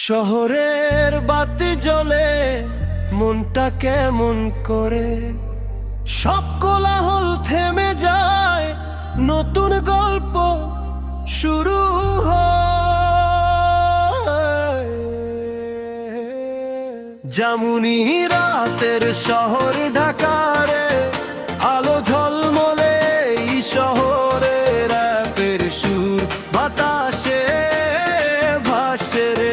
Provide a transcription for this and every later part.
শহরের বাতি জ্বলে মনটা কেমন করে, সব কোলাহল থেমে যায়, নতুন গল্প শুরু হয়। যেমনি রাতের শহর ঢাকারে, আলো ঝলমলে এই শহরে, র‍্যাপের সুর বাতাসে ভাসে রে।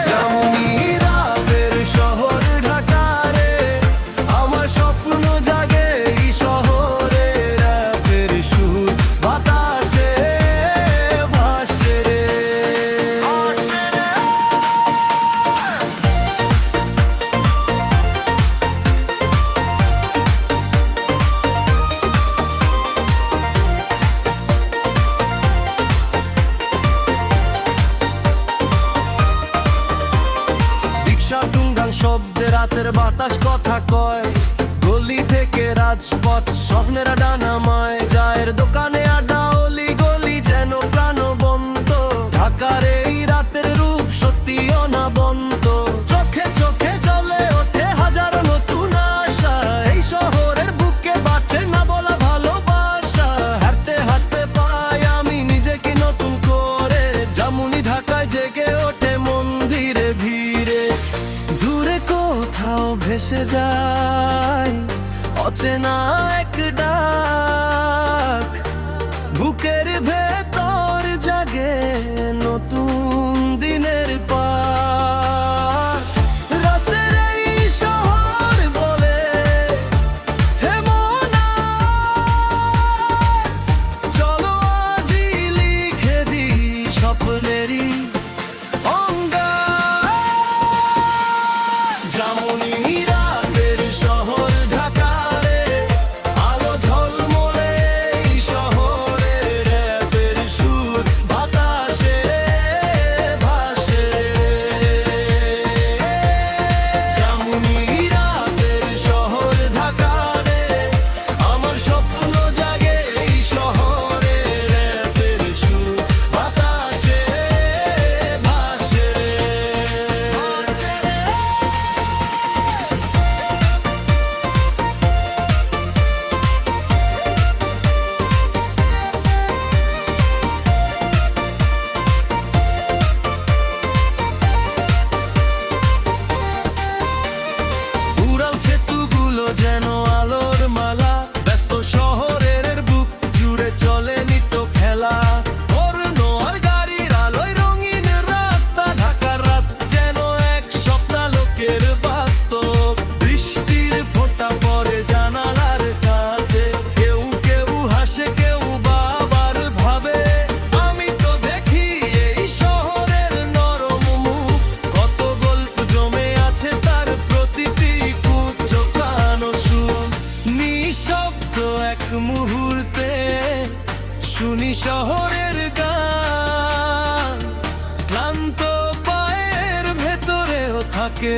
যেমনি রাতের শহর ঢাকারে, আমার স্বপ্ন জাগে এই শহরে, র‍্যাপের সুর বাতাসে ভাসে রে। টুংগাং শব্দে রাতের বাতাস কথা কয়, গলি থেকে রাজপথ স্বপ্নেরা ডানামায়, চায়ের দোকানে আড্ডা, অলি গলি যেন প্রাণবন্ত। ঢাকার এই রাতের রূপ সত্যি অনাবন্ত, চোখে চোখে জ্বলে ওঠে হাজারো নতুন আশা। এই শহরের বুকে বাঁচে না বলা ভালোবাসা, হাঁটতে হাঁটতে পাই আমি নিজেকে নতুন করে। যেমনি ঢাকায় জেগে ওঠে মন ধীরে ধীরে, দূরে কোথাও ভেসে যায় অচেনা এক ডাক। বুকের ভেতর জাগে নতুন দিনের পাক। রাতের এই শহর বলে থেমো না, চলো আজই লিখে দিই স্বপ্নেরই যেমনি রাতের শহর ঢাকারে, আলো ঝলমলে এই শহরে, র‍্যাপের সুর বাতাসে ভাসে। যেমনি রাতের শহর ঢাকারে, আমার স্বপ্ন জাগে এই শহরে, র‍্যাপের সুর বাতাসে ভাসে। উড়াল সেতুগুলো যেন আলোর মালা, ব্যস্ত শহরের বুক জুড়ে চলে নিত্য খেলা। বর্ণ আর গাড়ির আলোয় রঙিন রাস্তা, ঢাকার রাত যেন এক স্বপ্নালোকের বাস্তব। বৃষ্টির ফোঁটা পড়ে জানালার কাছে, কেউ কেউ হাসে কেউ বা আবার ভাবে, আমি তো দেখি এই শহরের নরম মুখ। কত গল্প জমে আছে তার প্রতিটি কুচকানো সুর। নিঃশব্দ এক মুহূর্তে শুনি শহরের গান, ক্লান্ত পায়ের ভেতরেও থাকে